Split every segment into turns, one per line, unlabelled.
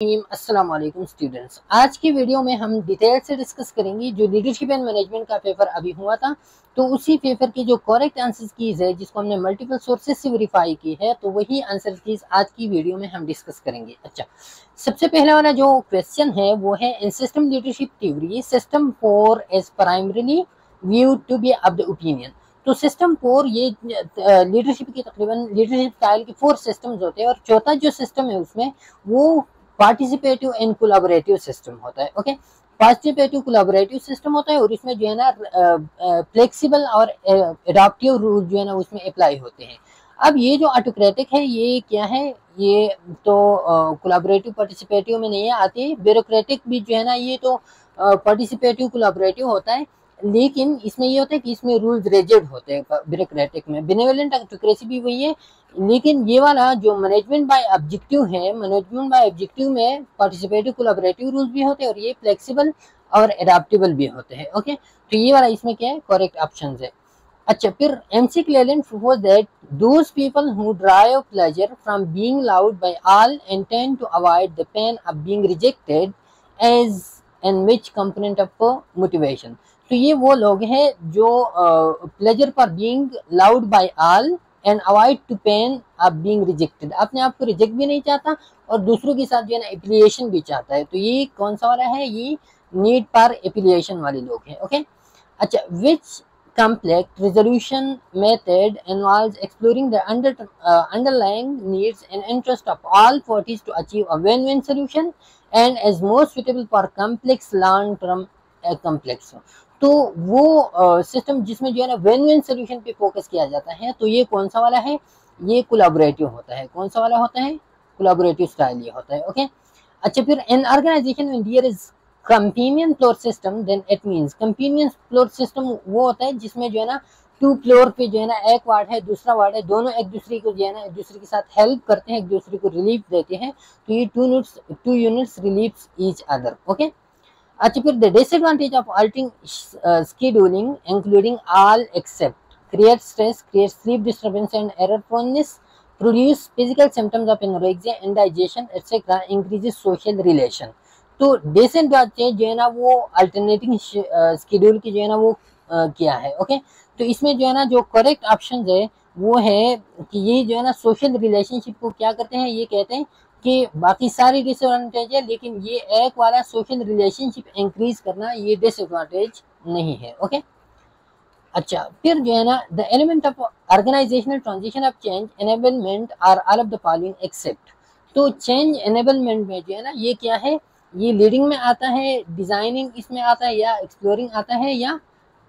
अस्सलाम वालेकुम स्टूडेंट्स। आज की वीडियो में हम डिटेल से डिस्कस करेंगे जो लीडरशिप एंड मैनेजमेंट का पेपर अभी हुआ था, तो उसी पेपर की जो करेक्ट आंसर कीज है जिसको हमने मल्टीपल सोर्सेज से वेरीफाई की है, तो वही आंसर कीज आज की वीडियो में हम डिस्कस करेंगे। अच्छा, सबसे पहले वाला जो क्वेश्चन है वो है in system leadership theory system 4 is primarily viewed to be of the opinion। तो सिस्टम 4 ये लीडरशिप की तकरीबन लीडरशिप स्टाइल के 4 सिस्टम्स होते हैं, और चौथा जो सिस्टम है उसमें वो पार्टिसिपेटिव एंड कोलैबोरेटिव सिस्टम होता है। ओके, पार्टिसिपेटिव कोलैबोरेटिव सिस्टम होता है और इसमें जो है ना फ्लेक्सिबल और एडाप्टिव रूल जो है ना उसमें अप्लाई होते हैं। अब ये जो ऑटोक्रेटिक है ये क्या है, ये तो कोलैबोरेटिव पार्टिसिपेटिव में नहीं आती। ब्यूरोक्रेटिक भी जो है ना ये तो पार्टिसिपेटिव कोलैबोरेटिव होता है, लेकिन इसमें ये होता है कि इसमें रूल्स रिजिड होते हैं ब्यूरोक्रेटिक में। बेनेवोलेंट ऑटोक्रेसी भी वही है, लेकिन ये वाला जो मैनेजमेंट बाय ऑब्जेक्टिव है, मैनेजमेंट बाय ऑब्जेक्टिव में पार्टिसिपेटिव कोलैबोरेटिव रूल्स भी होते हैं और ये फ्लेक्सिबल और एडाप्टेबल भी होते हैं। ओके, तो ये वाला इसमें क्या है, करेक्ट ऑप्शन है। अच्छा, फिर MC क्लेलन proposed that those people who derive pleasure from being loved by all and tend to avoid the pain of being rejected as and which component of motivation। तो ये वो लोग हैं जो pleasure for being loud by all and avoid to pain of being rejected, अपने आप को reject भी नहीं चाहता और दूसरों के साथ जो है ना एफिलिएशन भी चाहता है। तो ये कौन सा वाला है, ये नीड फॉर एफिलिएशन वाले लोग हैं। ओके, अच्छा, विच complex resolution method involves exploring the underlying needs and interest of all parties to achieve a win-win solution and is most suitable for complex long-term complex। तो वो सिस्टम जिसमें जो है ना विन विन सोल्यूशन पे focus किया जाता है, तो ये कौन सा वाला है, ये कोलैबोरेटिव होता है। कौन सा वाला होता है, कोलैबोरेटिव स्टाइल ये होता है। ओके, अच्छा, फिर एन ऑर्गेनाइजेशन में there is companion floor system, then it means companion floor system वो होता है जिसमें जो है ना टू फ्लोर पे जो है ना एक वार्ड है दूसरा वार्ड है, दोनों एक दूसरे को जो है ना एक दूसरे के साथ हेल्प करते हैं, एक दूसरे को रिलीफ देते हैं। तो ये two units relieves each other. Okay, अच्छा, फिर the disadvantage of altering scheduling including all except create stress, create sleep disturbance and error proneness, produce physical symptoms of anorexia, indigestion etc, increases social relation। तो disadvantage जो है ना वो alternating schedule की जो है ना वो किया है। ओके, तो इसमें जो है ना जो करेक्ट ऑप्शन है वो है कि ये जो है ना सोशल रिलेशनशिप को क्या करते हैं, ये कहते हैं कि बाकी सारी डिसएडवांटेज है लेकिन ये एक वाला सोशल रिलेशनशिप इंक्रीज करना ये डिसएडवांटेज नहीं है। ओके, अच्छा, फिर जो है ना the element of organisational transition of change enablement are all of the following except. तो चेंज एनेबलमेंट में जो है ना ये क्या है, ये लीडिंग में आता है, डिजाइनिंग इसमें आता है, या एक्सप्लोरिंग आता है, या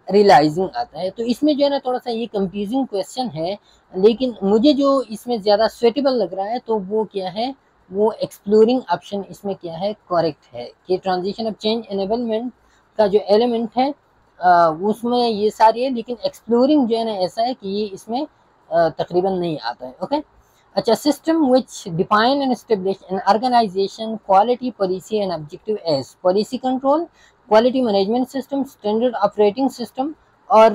रियलाइजिंग आता है। तो इसमें जो है ना थोड़ा सा ये कंफ्यूजिंग क्वेश्चन है, लेकिन मुझे जो इसमें ज़्यादा सुटेबल लग रहा है तो वो क्या है, वो एक्सप्लोरिंग ऑप्शन इसमें क्या है, करेक्ट है कि ट्रांजिशन ऑफ चेंज एनेबलमेंट का जो एलिमेंट है उसमें ये सारी है, लेकिन एक्सप्लोरिंग जो है ना ऐसा है कि ये इसमें तकरीबन नहीं आता है। ओके, अच्छा, system which define and establish an organisation quality policy and objective as policy control, quality management system, standard operating system, और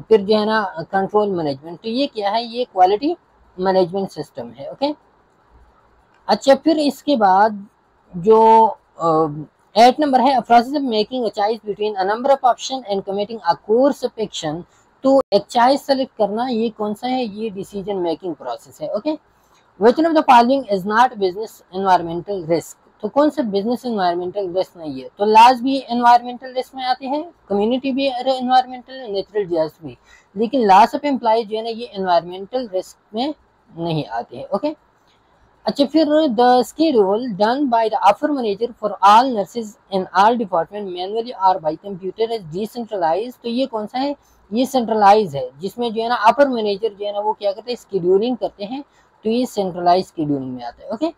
फिर जो है ना कंट्रोल मैनेजमेंट। तो ये क्या है, ये क्वालिटी मैनेजमेंट सिस्टम है। ओके, अच्छा, फिर इसके बाद जो 8 नंबर है, process of making a choice between a number of option and committing a course of action. तो एक चॉइस सेलेक्ट करना ये कौन सा है, ये डिसीजन मेकिंग प्रोसेस है। Okay, which one of the following is not business environmental risk. तो कौन सा बिजनेस एनवायरमेंटल रिस्क नहीं है, तो लॉज भी एनवायरमेंटल रिस्क में आते हैं, कम्युनिटी भी एनवायरमेंटल, नेचुरल डिजास्टर भी, लेकिन लॉस ऑफ एम्प्लॉय जो है ना ये एनवायरमेंटल रिस्क में नहीं आते हैं। ओके, अच्छा, फिर the schedule done by the upper manager for all nurses in all department manually और बाय कंप्यूटर इज डिसेंट्रलाइज। तो ये कौन सा है, ये सेंट्रलाइज है, जिसमें जो है ना अपर मैनेजर जो है ना वो क्या करते हैं, शेड्यूलिंग करते हैं। तो ये सेंट्रलाइज शेड्यूलिंग में आता है। Okay,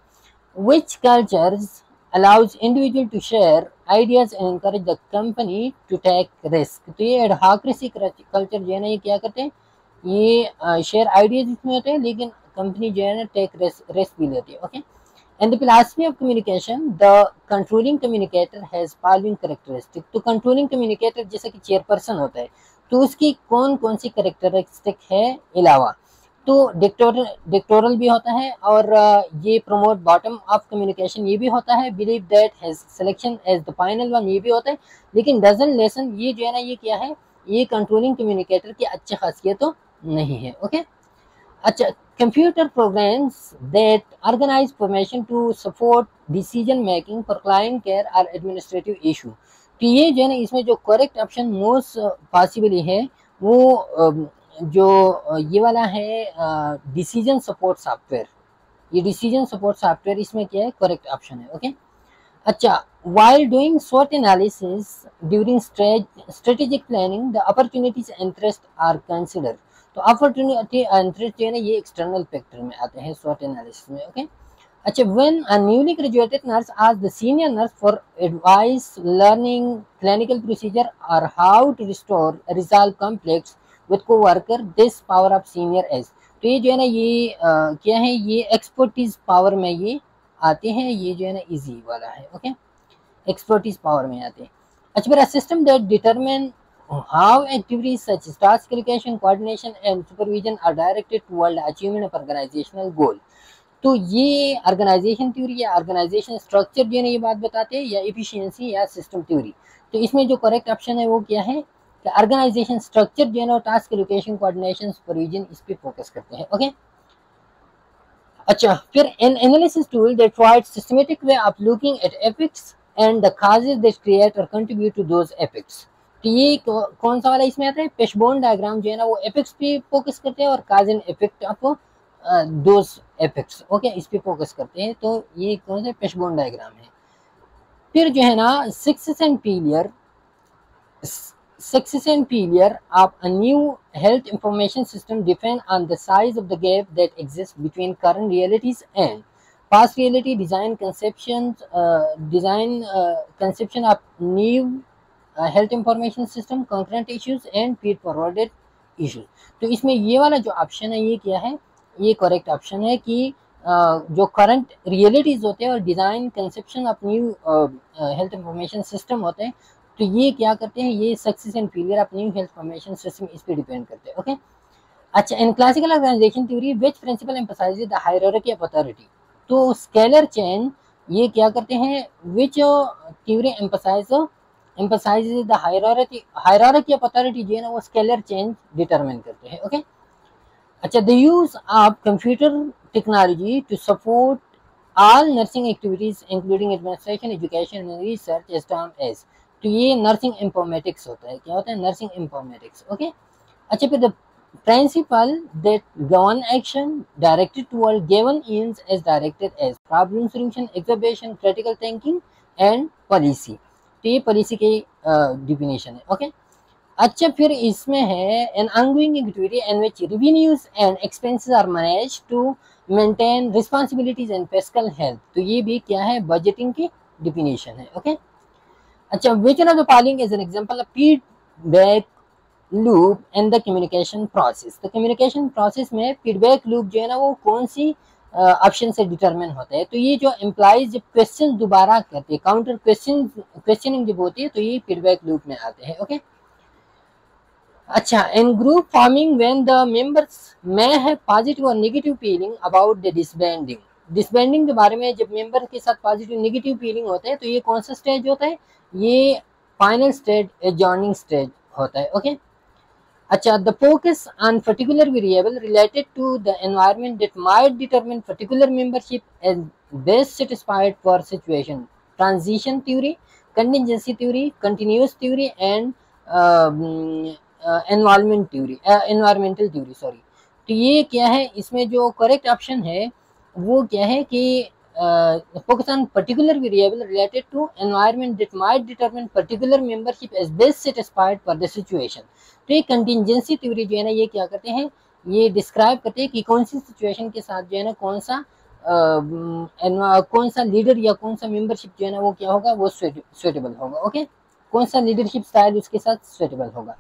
which cultures allows individual to share ideas and encourage the company to take risk। तो ये एडहॉक्रेसी कल्चर जो है ना ये क्या करते हैं, ये शेयर आइडियाज इसमें होते हैं, लेकिन कंपनी जो है ना टेक रिस्क भी लेती है। Okay, and the philosophy of communication the controlling communicator has following characteristic. तो कंट्रोलिंग कम्युनिकेटर जैसे कि चेयरपर्सन होता है, तो उसकी कौन कौन सी कैरेक्टरिस्टिक है अलावा, तो डिक्टोरल भी होता है, और ये प्रमोट बॉटम ऑफ कम्युनिकेशन ये भी होता है, believe that has selection as the final one ये भी होता है, लेकिन डजन लेसन ये जो है ना ये क्या है, ये कंट्रोलिंग कम्युनिकेटर की अच्छी खासियत तो नहीं है। ओके, अच्छा, computer programs that organise information to support decision making for client care और एडमिनिस्ट्रेटिव इशू, तो ये जो है ना इसमें जो करेक्ट ऑप्शन मोस्ट पॉसिबली है वो जो ये वाला है डिसीजन सपोर्ट सॉफ्टवेयर, ये डिसीजन सपोर्ट सॉफ्टवेयर इसमें क्या है, करेक्ट ऑप्शन है। ओके, अच्छा, while doing SWOT analysis during strategic planning the opportunities interest are considered, तो अपॉर्चुनिटी इंटरेस्ट जो है ना ये एक्सटर्नल फैक्टर में आते हैं SWOT एनालिसिस में। ओके, अच्छा, when a newly graduated nurse asks the senior nurse for advice learning clinical procedure or how to resolve conflicts with co-worker, this power of senior is, तो ये जो है ना ये क्या है, ये एक्सपर्टीज पावर में ये आते हैं, ये जो है ना इजी वाला है। ओके, एक्सपर्टीज पावर में आते हैं। अच्छा, फिर system that determine how activities such as task allocation, coordination and supervision are directed toward achievement of organizational goal, तो ये ऑर्गेनाइजेशन थ्योरी या ऑर्गेनाइजेशन स्ट्रक्चर जो है ना ये बात बताते हैं, या एफिशिएंसी या सिस्टम थ्योरी, तो इसमें जो करेक्ट ऑप्शन है वो क्या है कि ऑर्गेनाइजेशन स्ट्रक्चर जो है ना टास्क एलोकेशन, कोऑर्डिनेशन, सुपरविजन इस पे फोकस करते हैं। ओके, अच्छा, फिर an analysis tool that provides systematic way of looking at effects and the causes that create और कंट्रीब्यूट टू दोज एफेक्ट्स, तो ये कौन सा वाला इसमें आता है, फिशबोन डायग्राम जो है ना वो एफेक्ट्स पे फोकस करते हैं और cause and effect of those effects. Okay, इस पे फोकस करते हैं, तो ये कौन सा फिशबोन डायग्राम है। फिर जो है ना success and failure of a new health information system depend on the size of the gap that exists between current realities and past reality. Conception of new health information system, concurrent issues and feed forwarded issues, तो इसमें ये वाला जो option है ये क्या है, ये करेक्ट ऑप्शन है कि जो करंट रियलिटीज होते हैं और design conception of new health information system होते हैं, तो ये क्या करते हैं, ये success and failure of new health information system इस पे डिपेंड करते हैं। ओके, अच्छा, in classical organisation theory which principle emphasises the hierarchy of authority, तो स्केलर चेन ये क्या करते हैं, which theory emphasises the hierarchy of authority जो है ना वो स्केलर चेन डिटरमिन करते हैं। ओके, अच्छा, the use of computer technology to support all nursing activities including administration, education and research is termed as, तो ये नर्सिंग इंफॉर्मेटिक्स होता है, क्या होता है, नर्सिंग इंफॉर्मेटिक्स। ओके, अच्छा, फिर the principle that govern action directed toward given aims as directed as problem solution, observation, critical thinking and policy, तो ये पॉलिसी की डिफिनेशन है। ओके, अच्छा, फिर इसमें है an ongoing activity in which revenues and expenses are managed to maintain responsibilities and fiscal health, तो ये भी क्या है, बजटिंग की डिफिनेशन है। ओके, अच्छा, which one of the following is an example of feedback loop in the communication process, तो communication process में feedback loop जो है ना वो कौन सी ऑप्शन से डिटरमिन होता है, तो ये जो एम्प्लॉइज जब क्वेश्चन दोबारा करते हैं, काउंटर क्वेश्चनिंग जब होती है, तो ये फीडबैक लूप में आते हैं। ओके, अच्छा, in group forming when the members may have positive और negative feeling about the disbanding के बारे में जब मेंबर के साथ पॉजिटिव नेगेटिव फीलिंग होता है, तो ये कौन सा स्टेज होता है, ये फाइनल स्टेज, एडजॉर्निंग स्टेज होता है। ओके, अच्छा, the focus on particular variable related to the environment that might determine particular membership as best satisfied for situation, transition theory, contingency theory, continuous theory and environmental theory, sorry, तो ये क्या है, इसमें जो correct option है वो क्या है कि focus on particular variable related to environment that might determine particular membership as best satisfied for the situation, तो ये कंटिजेंसी थ्योरी जो है ना ये क्या करते हैं, ये डिस्क्राइब करते हैं कि कौन सी सिचुएशन के साथ जो है ना कौन सा लीडर या कौन सा मेंबरशिप जो है ना वो क्या होगा, वो सुटेबल होगा। ओके, कौन सा लीडरशिप स्टाइल उसके साथ सुटेबल होगा।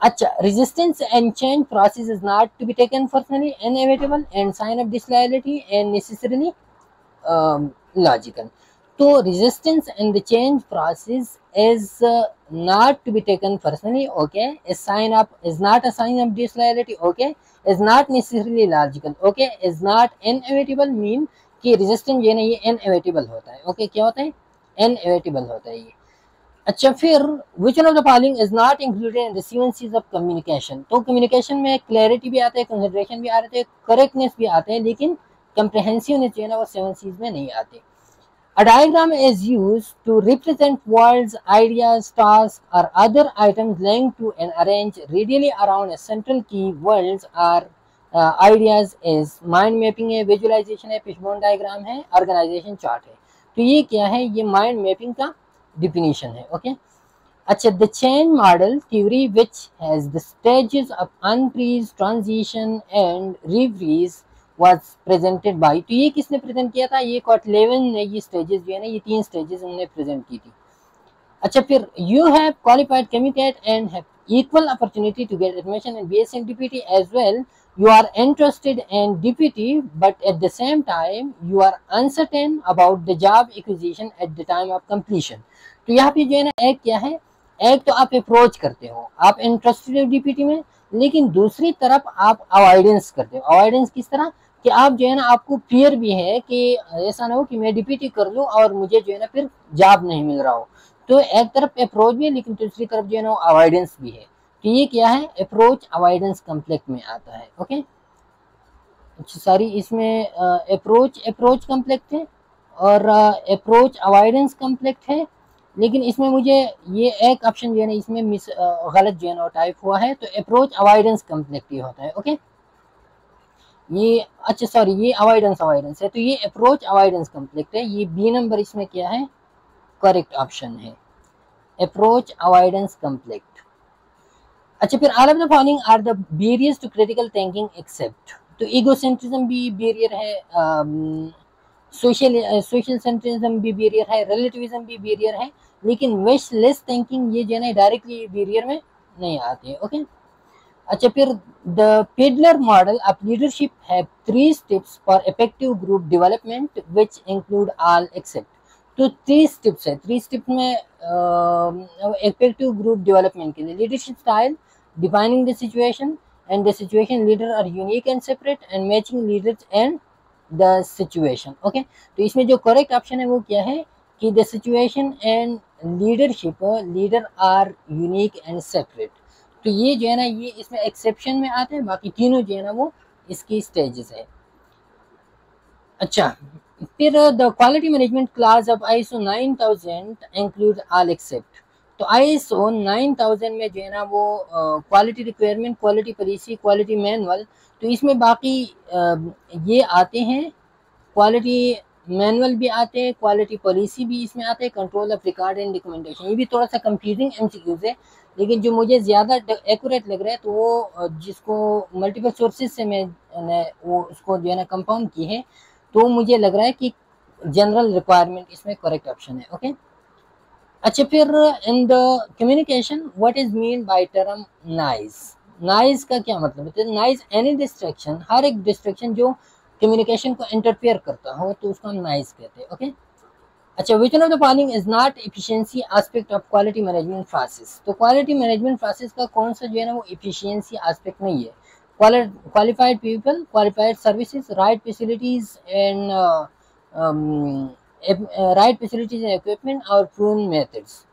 अच्छा, resistance and change process is not to be taken personally, inevitable and sign of disloyalty and necessarily logical, तो resistance in the change process is not to be taken personally, okay, is not a sign of disloyalty, okay, is not necessarily logical, okay, is not inevitable mean कि resistance जो है ना ये inevitable होता है, okay, क्या होता है, inevitable होता है ये। अच्छा फिर which one of the following is not included in the sequences of communication, तो communication में clarity भी आता है, concentration भी आता है, correctness भी आता है, लेकिन comprehensiveness जो है ना वो 7 C's में नहीं आते। A diagram is used to represent words, ideas, tasks, or other items linked to and arranged radially around a central key. Words or ideas is mind mapping है, visualization है, fishbone diagram है, organization chart है। तो ये क्या है, ये mind mapping का definition है, okay? अच्छा, the change model theory which has the stages of unfreeze, transition and refreeze was presented by, तो ये किसने प्रेजेंट किया था, ये कॉटलेवन ने ये स्टेजेस जो है ना ये 3 स्टेजेस उन्होंने प्रेजेंट की थी। अच्छा फिर you have qualified candidate and have equal opportunity to get admission in BSc and DPT as well. You are interested in DPT but at the same time you are uncertain about the job acquisition at the time of completion. तो यहाँ पे जो है ना एक क्या है, एक तो आप अप्रोच करते हो, आप इंटरेस्टेड हो DPT में, लेकिन दूसरी तरफ आप अवॉइडेंस करते हो। अवॉइडेंस किस तरह कि आप जो है ना आपको फियर भी है कि ऐसा ना हो कि मैं DPT कर लूँ और मुझे जो है ना फिर जॉब नहीं मिल रहा हो। तो एक तरफ अप्रोच भी है लेकिन दूसरी तरफ जो है ना अवॉइडेंस भी है। तो ये क्या है, अप्रोच अवॉइडेंस कॉम्प्लेक्स में आता है, ओके। सॉरी, इसमें अप्रोच कॉम्प्लेक्स है और अप्रोच अवॉइडेंस कॉम्प्लेक्स है, लेकिन इसमें मुझे ये एक ऑप्शन जो है ना इसमें गलत जो है ना टाइप हुआ है, तो अप्रोच अवॉइडेंस कॉम्प्लेक्स ही होता है, ओके। ये अच्छा सॉरी, ये अवॉइडेंस है, तो ये अप्रोच अवॉइडेंस कॉम्प्लेक्स है। ये बी नंबर इसमें क्या है, करेक्ट ऑप्शन है, अप्रोच अवॉइडेंस कॉम्प्लेक्स। अच्छा फिर all of the following are the barriers to critical thinking except, तो ईगोसेंट्रिज्म भी बैरियर है, सोशल सेंट्रिज्म भी बैरियर है, रिलेटिविज्म भी बैरियर है, लेकिन विश लेस थिंकिंग ये जो है ना डायरेक्टली बैरियर में नहीं आती है, ओके। अच्छा फिर the peddler model of leadership have 3 steps for effective group development which include all except, तो 3 स्टेप्स है, 3 स्टेप में इफेक्टिव ग्रुप डेवलपमेंट के लिए leadership style, defining the situation and the situation leader are unique and separate and matching leaders and the situation, okay. तो इसमें जो correct option है वो क्या है कि the situation and leadership leader are unique and separate. तो ये जो है ना ये इसमें एक्सेप्शन में आते हैं, बाकी तीनों जो है ना वो इसकी स्टेजेस है। अच्छा फिर the quality management class of ISO 9000 include all except, तो ISO 9000 में जो है ना वो quality requirement, quality policy, quality manual, तो इसमें बाकी ये आते हैं, क्वालिटी मैनुअल भी आते हैं, क्वालिटी पॉलिसी भी इसमें आते हैं, control of record and documentation. ये भी थोड़ा सा कंफ्यूजिंग MCQs है, लेकिन जो मुझे ज़्यादा एक्यूरेट लग रहा है तो वो जिसको मल्टीपल सोर्सेज से मैंने वो उसको जो है ना कंपाउंड की है, तो मुझे लग रहा है कि जनरल रिक्वायरमेंट इसमें करेक्ट ऑप्शन है, ओके। अच्छा फिर in the communication what is mean by term noise, noise का क्या मतलब है, नॉइज एनी डिस्ट्रैक्शन, हर एक डिस्ट्रैक्शन जो कम्युनिकेशन को इंटरफेयर करता हो तो उसको हम नॉइज कहते हैं, ओके। अच्छा which one of the following is not efficiency aspect of quality management process, तो क्वालिटी मैनेजमेंट प्रोसेस का कौन सा जो है ना वो एफिशिएंसी एस्पेक्ट नहीं है। Qualified people, qualified services, right facilities and right facilities and equipment और प्रूवन मेथड्स,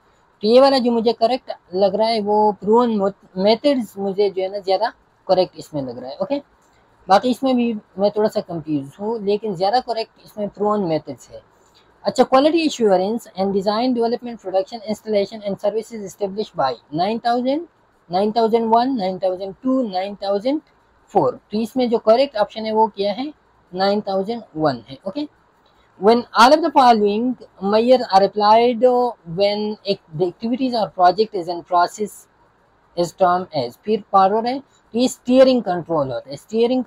तो ये वाला जो मुझे करेक्ट लग रहा है वो प्रूवन मेथड्स मुझे जो है ना ज़्यादा करेक्ट इसमें लग रहा है, ओके। बाकी इसमें भी मैं थोड़ा सा कंफ्यूज हूँ, लेकिन ज़्यादा करेक्ट इसमें प्रूवन मेथड्स है। अच्छा quality assurance and design development production installation and services establish by 9000, 9001, 9002, 9004, तो इसमें जो करेक्ट ऑप्शन है वो क्या है, 9001 है, okay. When all of the following measures are applied when the activities or project is in process is termed as, फिर forward है तो ये स्टीयरिंग कंट्रोल होता है, स्टीयरिंग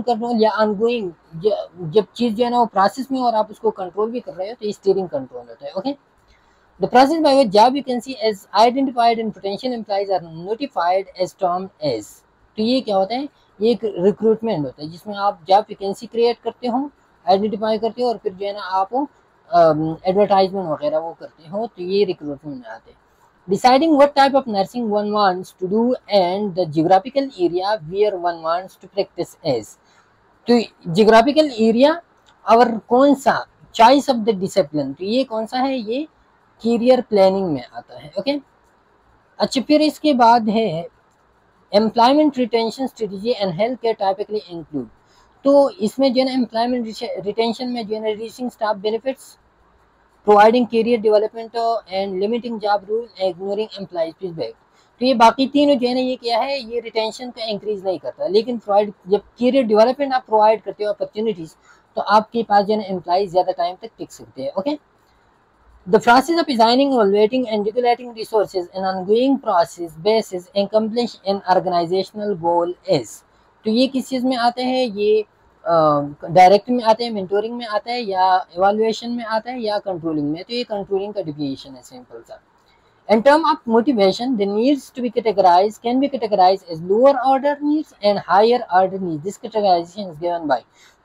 कंट्रोल या ऑनगोइंग, जब चीज़ जो है ना वो प्रोसेस में और आप उसको कंट्रोल भी कर रहे हो तो ये स्टीयरिंग कंट्रोल होता है, okay. The process by which job vacancy is identified and potential employees are notified as termed as, तो ये क्या होता है, ये एक रिक्रूटमेंट होता है जिसमें आप जॉब वैकेंसी क्रिएट करते हो आइडेंटिफाई करते हो और फिर जो है ना आप एडवर्टाइजमेंट वगैरह वो करते हो, तो ये रिक्रूटमेंट में आते हैं। Deciding what type of nursing one wants to do and the geographical area where one wants to practice is। तो जियोग्राफिकल एरिया और कौन सा चॉइस ऑफ द डिसिप्लिन, तो ये कौन सा है, ये करियर प्लानिंग में आता है। ओके, अच्छा फिर इसके बाद है employment retention strategy and health care typically include. तो इसमें जो है ना एम्प्लॉयमेंट रिटेंशन में जो है ना reducing staff benefits, providing career development and limiting job rule, ignoring employees feedback. तो ये बाकी तीनों जो है ना ये क्या है, ये रिटेंशन का इंक्रीज नहीं करता, लेकिन प्रोवाइड जब करियर डेवलपमेंट आप प्रोवाइड करते हो अपॉर्चुनिटीज, तो आपके पास जो है ना एम्प्लॉयज ज्यादा टाइम तक टिक सकते हैं। Okay, the process of designing, evaluating and regulating resources an ongoing process basis accomplish an organizational goal is। तो ये किस चीज़ में आते हैं, ये डायरेक्ट में आते हैं, मेंटोरिंग में आता है, या इवैल्यूएशन में आता है, या कंट्रोलिंग में। तो ये कंट्रोलिंग का डेफिनेशन है सिंपल सा। In terms of motivation, the needs to be categorized can be categorized as lower order needs and higher order needs. This categorization is given by।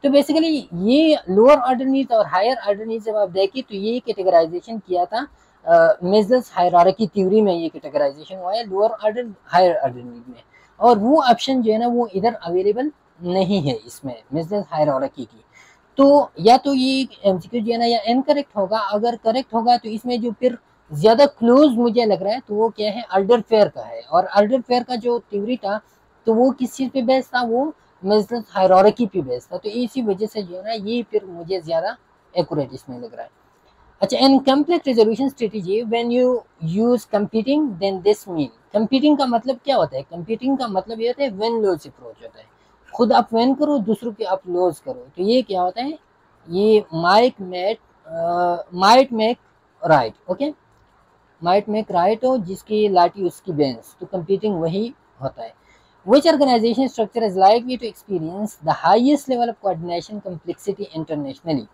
तो बेसिकली ये लोअर ऑर्डर नीड्स और higher order needs जब आप देखिए तो ये categorisation किया था मेजर्स हायरार्की थ्योरी में, ये कैटेगराइजेशन हुआ है lower order higher order need में, और वो ऑप्शन जो है ना वो इधर अवेलेबल नहीं है इसमें मेजर्स हायरार्की की। तो या तो ये एमसीक्यू जो है ना या इनकरेक्ट होगा, अगर करेक्ट होगा तो इसमें जो फिर ज्यादा क्लोज मुझे लग रहा है तो वो क्या है, अल्डर फेयर का है। और अल्डर फेयर का जो थ्योरी था तो वो किस चीज पे बेस्ड था, वो मेजर्स हायरार्की पे बेस्ड था। तो इसी वजह से जो है ना ये फिर मुझे ज्यादा एक्यूरेट इसमें लग रहा है। अच्छा, in complex resolution strategy when you use competing then this mean. Competing का मतलब क्या होता है, कंपीटिंग का मतलब ये होता है विन लॉस अप्रोच होता है, खुद आप विन करो, दूसरों के आप लॉस करो। तो ये क्या होता है, ये might make right. Okay, might make right हो, जिसकी लाठी उसकी बेंस, तो कंपीटिंग वही होता है। Which organization structure is likely to experience the highest level of coordination complexity internationally।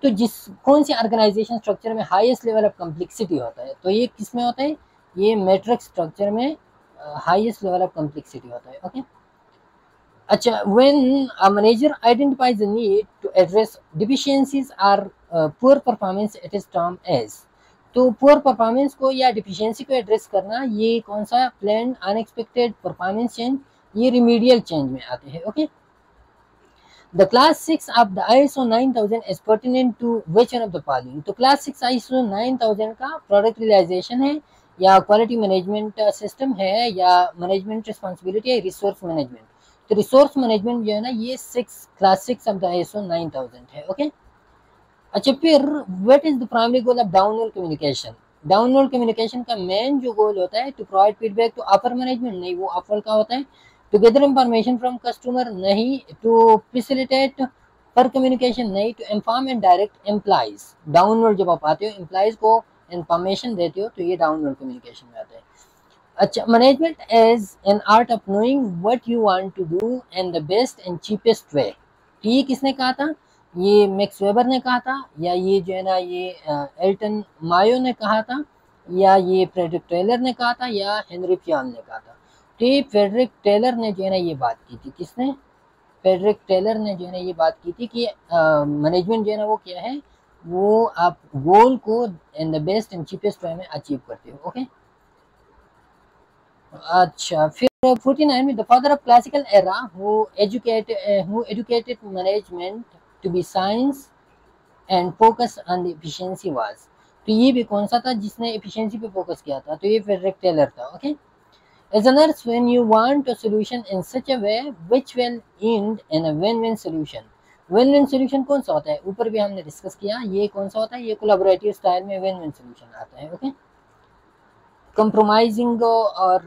तो जिस कौन सी ऑर्गेनाइजेशन स्ट्रक्चर में हाईएस्ट लेवल ऑफ कम्प्लेक्सिटी होता है, तो ये किस में होता है, ये मैट्रिक्स स्ट्रक्चर में हाईएस्ट लेवल ऑफ कम्प्लेक्सिटी होता है। ओके, अच्छा, when a manager identifies the need to address deficiencies or poor performance it is termed as। तो पुअर परफॉर्मेंस को या डिफिशियंसी को एड्रेस करना, ये कौन सा, प्लान अनएक्सपेक्टेड परफॉर्मेंस चेंज, ये रिमीडियल चेंज में आते हैं। Okay, the class 6 of the ISO 9000 is pertinent to which one of the following. तो क्लास 6 ISO 9000 का प्रोडक्ट रियलाइजेशन है, या क्वालिटी मैनेजमेंट सिस्टम है, या मैनेजमेंट रिस्पॉन्सिबिलिटी है, रिसोर्स मैनेजमेंट। तो रिसोर्स मैनेजमेंट जो है ना ये क्लास 6 ऑफ द ISO 9000 है। ओके, अच्छा फिर what is the primary goal of download communication. Download communication का मेन जो गोल होता है to provide feedback to upper management, नहीं वो अपर का होता है। To gather information from customer, नहीं। टू फैसिलिटेट पर कम्युनिकेशन, नहीं। To inform and direct employees, download जब आप आते हो एम्प्लॉइज को इंफॉर्मेशन देते हो तो ये डाउनलोड कम्युनिकेशन में आता है। अच्छा, management as an art of knowing what you want to do and the best and cheapest way. तो ये किसने कहा था, ये मैक्स वेबर ने कहा था, या ये जो है ना ये एल्टन मायो ने कहा था, या ये फ्रेडरिक टेलर ने कहा था, या हेनरी फियान ने कहा था। तो ये फ्रेडरिक टेलर ने जो है ना ये बात की थी, किसने, फ्रेडरिक टेलर ने जो है ना ये बात की थी कि मैनेजमेंट जो है ना वो क्या है, वो आप गोल को in the best and cheapest way में अचीव करते हो। ओके, अच्छा फिर 49 में the father of classical era who educated management to be science and focus on the efficiency was. तो ये भी कौन सा था जिसने एफिशिएंसी पे फोकस किया था, तो ये फ्रेडरिक टेलर था। Okay, as a nurse when you want a solution in such a way which will end in a win win solution. Win win solution कौन सा होता है, ऊपर भी हमने डिस्कस किया, ये कौन सा होता है, ये कोलैबोरेटिव स्टाइल में विन विन सॉल्यूशन आता है। ओके, कंप्रोमाइजिंग और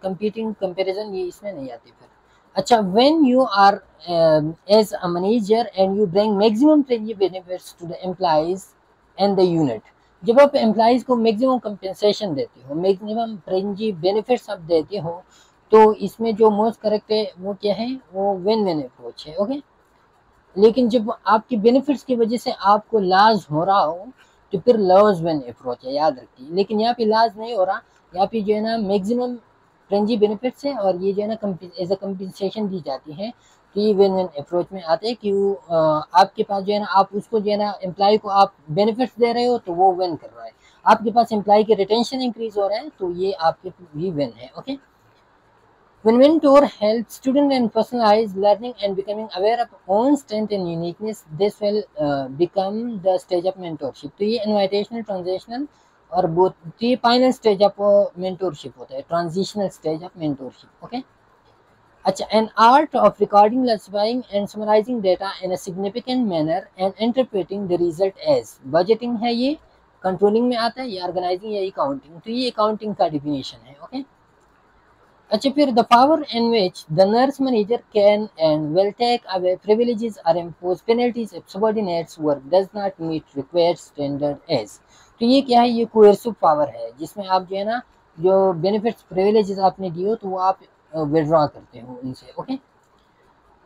कंपीटिंग कंपैरिजन ये इसमें नहीं आती फिर। अच्छा, when you are as a manager and you bring maximum benefits to the employees and the unit. जब आप एम्प्लॉइज को मैक्सिमम कंपेंसेशन देते हो, मैक्सिमम फ्रेंजी बेनिफिट्स आप देते हो, तो इसमें जो मोस्ट करेक्ट है वो क्या है, वो विन विन अप्रोच है। ओके, लेकिन जब आपकी बेनिफिट्स की वजह से आपको लॉस हो रहा हो तो फिर लॉस विन अप्रोच है, याद रखिए। लेकिन यहाँ पे लॉस नहीं हो रहा, यहाँ पे जो है ना मैक्सिमम फ्रेंजी बेनिफिट्स है और ये जो है ना एज अ कंपनसेशन दी जाती है, तो ये विन विन अप्रोच में आते हैं कि आपके पास जो है ना, आप उसको जो है ना, एम्प्लॉय को आप बेनिफिट्स दे रहे हो तो वो विन कर रहा है, आपके पास एम्प्लॉय के रिटेंशन इंक्रीज हो रहा है तो ये आपके भी विन है। Okay, win-win tour helps student in personalized learning and becoming aware of own strength and uniqueness. This will become the stage of mentorship. तो ये invitational, transitional और both ये final stage of mentorship होता है, transitional stage of mentorship. Okay. अच्छा, an art of recording, classifying and summarizing data in a significant manner and interpreting the result as budgeting है, ये controlling में आता है, ये organizing या accounting, तो ये accounting का definition है। Okay. अच्छा, फिर the power in which the nurse manager can and will take away privileges और impose penalties if subordinates work does not meet required standard as. तो ये क्या है, ये कोएर्सिव पावर है जिसमें आप जो है ना, जो बेनिफिट्स प्रिविलेजेस आपने दिए हो तो वो आप विड्रॉ करते हो उनसे। ओके।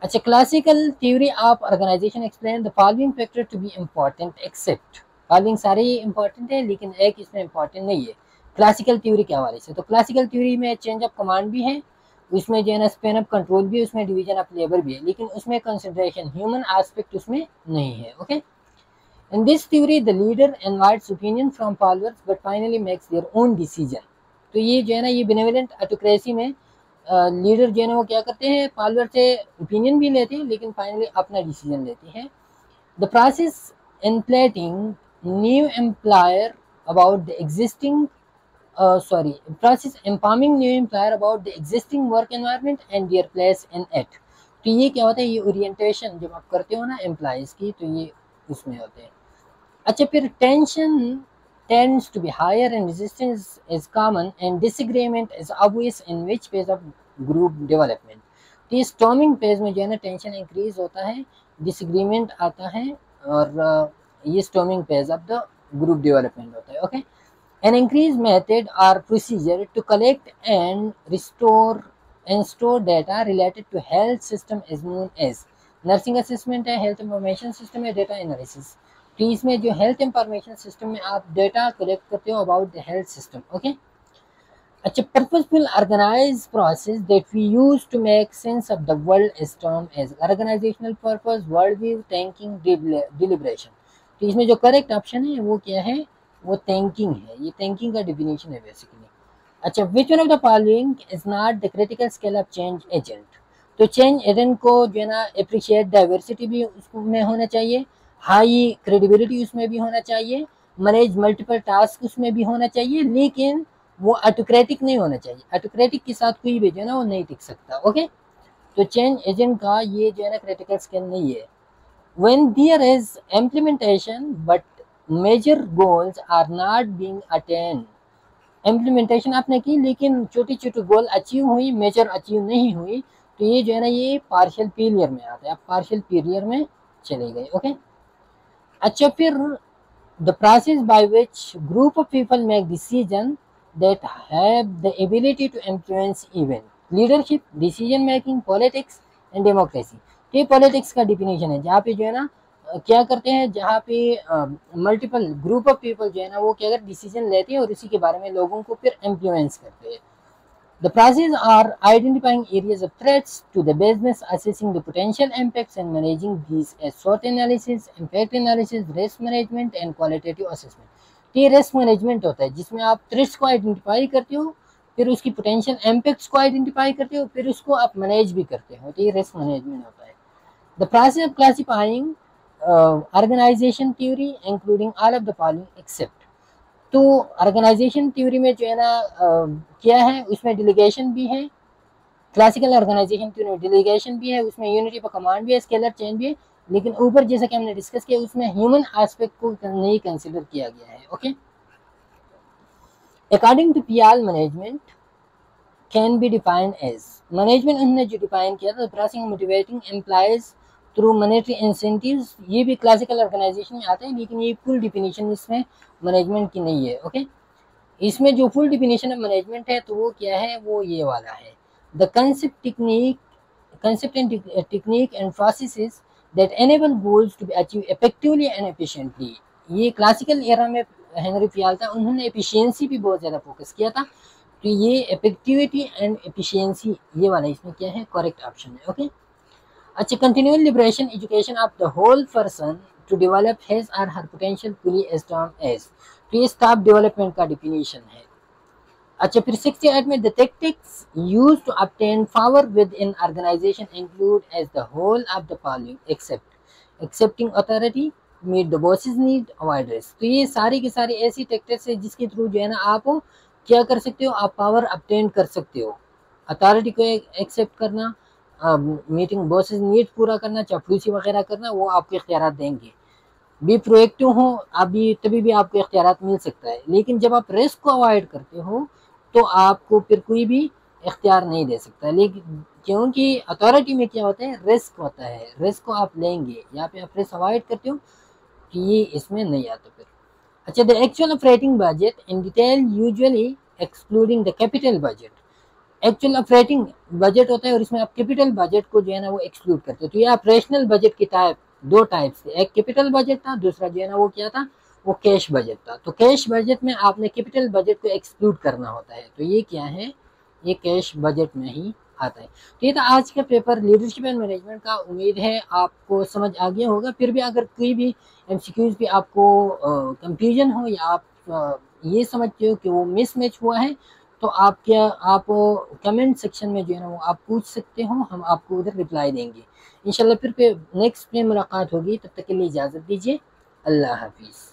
अच्छा, classical theory of organisation explain the following factor to be important except, following सारे ही इंपॉर्टेंट है लेकिन एक इसमें इंपॉर्टेंट नहीं है क्लासिकल थ्योरी के हवाले से। तो क्लासिकल थ्योरी में चेंज ऑफ कमांड भी है, उसमें जो है ना स्पेन ऑफ कंट्रोल भी है, उसमें डिवीजन ऑफ लेबर भी है, लेकिन उसमें कंसिडरेशन ह्यूमन एस्पेक्ट उसमें नहीं है। Okay, in this theory the leader invites opinion from followers but finally makes their own decision. तो ये जो है ना, ये बेनेवोलेंट ऑटोक्रेसी में लीडर जो है ना वो क्या करते हैं, फॉलोअर से ओपिनियन भी लेते हैं लेकिन फाइनली अपना डिसीजन लेते हैं। The process in plating new employer about the existing process empowering new employer about the existing work environment and their place in it। तो ये क्या होता है, ये ओरिएंटेशन जब आप करते हो ना एम्प्लॉयज की, तो ये उसमें होते हैं। अच्छा, फिर tension tends to be higher and resistance is common and disagreement is obvious in which phase of group development। तो ये स्टॉर्मिंग फेज में जो है ना टेंशन इंक्रीज होता है, डिसएग्रीमेंट आता है और ये storming phase of the group development होता है। Okay, an increased method or procedure to collect and store data related to health system is known as nursing assessment है, health information system है, data analysis। तो इसमें जो health information system में आप data collect करते हो about the health system। okay? अच्छा, purposeful organized process that we use to make sense of the world is termed as organizational purpose, worldview, thinking, deliberation। तो इसमें जो करेक्ट ऑप्शन है वो क्या है, वो थिंकिंग है, ये थिंकिंग का डिफिनेशन है बेसिकली। अच्छा, which one of the following is not the critical scale of change agent. तो चेंज एजेंट को जो है ना अप्रिशिएट डाइवर्सिटी भी उसमें होना चाहिए, हाई क्रेडिबिलिटी उसमें भी होना चाहिए, मैनेज मल्टीपल टास्क उसमें भी होना चाहिए, लेकिन वो ऑटोक्रेटिक नहीं होना चाहिए। ऑटोक्रेटिक के साथ कोई भी जो है ना वो नहीं टिक सकता। ओके, तो चेंज एजेंट का ये जो है ना क्रिटिकल स्केल नहीं है। when there is implementation but major goals are not being attained, implementation आपने की लेकिन छोटी छोटी गोल अचीव हुई, मेजर अचीव नहीं हुई, तो ये जो है ना ये पार्शियल फेलियर में आता है, आप पार्शियल फेलियर में चले गए। ओके। अच्छा, फिर the process by which group of people make decision that have the ability to influence event, leadership, decision making, politics and democracy. ये पॉलिटिक्स का डिफिनेशन है, जहाँ पे जो है ना क्या करते हैं, जहाँ पे मल्टीपल ग्रुप ऑफ पीपल जो है ना वो क्या कर डिसीजन लेते हैं और इसी के बारे में लोगों को फिर इन्फ्लुएंस करते हैं। The process are identifying areas of threats to the business, assessing the potential impacts and managing these as SWOT analysis, impact analysis, risk management and qualitative assessment. ये रिस्क मैनेजमेंट होता है जिसमें आप थ्रेट्स को identify करते हो, फिर उसकी पोटेंशियल इम्पैक्ट्स को आइडेंटिफाई करते हो, फिर उसको आप मैनेज भी करते हो, तो ये रिस्क मैनेजमेंट होता है। The process of classifying organization theory including all of the following except। तो ऑर्गेनाइजेशन थ्योरी में जो है ना क्या है, उसमें डिलीगेशन भी है, क्लासिकल ऑर्गेनाइजेशन थ्योरी में डिलीगेशन भी है, उसमें यूनिटी ऑफ कमांड भी है, स्केलर चेंज भी है, लेकिन ऊपर जैसा कि हमने डिस्कस किया उसमें ह्यूमन एस्पेक्ट को नहीं कंसिडर किया गया है। ओके, अकॉर्डिंग टू पियाल management can be defined as, management उन्होंने जो डिफाइन किया था, processing motivating employees through monetary incentives, ये भी क्लासिकल ऑर्गेनाइजेशन में आता है लेकिन ये फुल डिफिनीशन इसमें मैनेजमेंट की नहीं है। ओके, इसमें जो फुल डिफिनीशन ऑफ मैनेजमेंट है तो वो क्या है, वो ये वाला है, the concept and technique and processes that enable goals to be achieve effectively and efficiently. ये क्लासिकल एरा में हेनरी फियाल था, उन्होंने एफिशिएंसी भी बहुत ज़्यादा फोकस किया था, तो ये इफेक्टिविटी एंड एफिशिएंसी ये वाला इसमें क्या है, करेक्ट ऑप्शन है। ओके, अच्छा, continual liberation education of the whole person to develop his और her potential fully as term as. तो ये स्टाफ डेवलपमेंट का डिफिनीशन है। अच्छा, फिर 68 में the tactics use to obtain power within organisation include as the whole of the following excepting authority, meet the bosses need, avoid risk. तो ये सारी की सारी ऐसी टेक्टिक्स है जिसके थ्रू जो है ना आप क्या कर सकते हो, आप पावर obtain कर सकते हो। अथॉरिटी को एक्सेप्ट करना, मीटिंग बॉसेस नीड पूरा करना, चापलूसी वगैरह करना, वो आपके इख्तियार देंगे। बी प्रोएक्टिव हो अभी, तभी भी आपको इख्तियार मिल सकता है। लेकिन जब आप रिस्क को अवॉइड करते हो तो आपको फिर कोई भी इख्तियार नहीं दे सकता। लेकिन क्योंकि अथॉरिटी में क्या होता है, रिस्क होता है, रिस्क को आप लेंगे। यहाँ पे आप रिस्क अवॉइड करते हो कि ये इसमें नहीं आता फिर। अच्छा, the actual operating budget in detail usually excluding the capital budget. Actual operating budget होता है और इसमें आप कैपिटल बजट को जो है ना वो एक्सक्लूड करते हो। तो ये ऑपरेशनल बजट की टाइप, दो टाइप्स थे, एक कैपिटल बजट था, दूसरा जो है ना वो क्या था, वो कैश बजट था। तो कैश बजट में आपने कैपिटल बजट को एक्सक्लूड करना होता है। तो ये क्या है, ये कैश बजट में ही आता है। तो ये था आज का पेपर लीडरशिप एंड मैनेजमेंट का। उम्मीद है आपको समझ आ गया होगा। फिर भी अगर कोई भी एमसीक्यूज भी आपको कंफ्यूजन हो या आप ये समझते हो कि वो मिसमैच हुआ है, तो आप कमेंट सेक्शन में जो है ना वो आप पूछ सकते हो, हम आपको उधर रिप्लाई देंगे इंशाल्लाह। फिर नेक्स्ट में मुलाकात होगी, तब तक के लिए इजाज़त दीजिए। अल्लाह हाफिज़।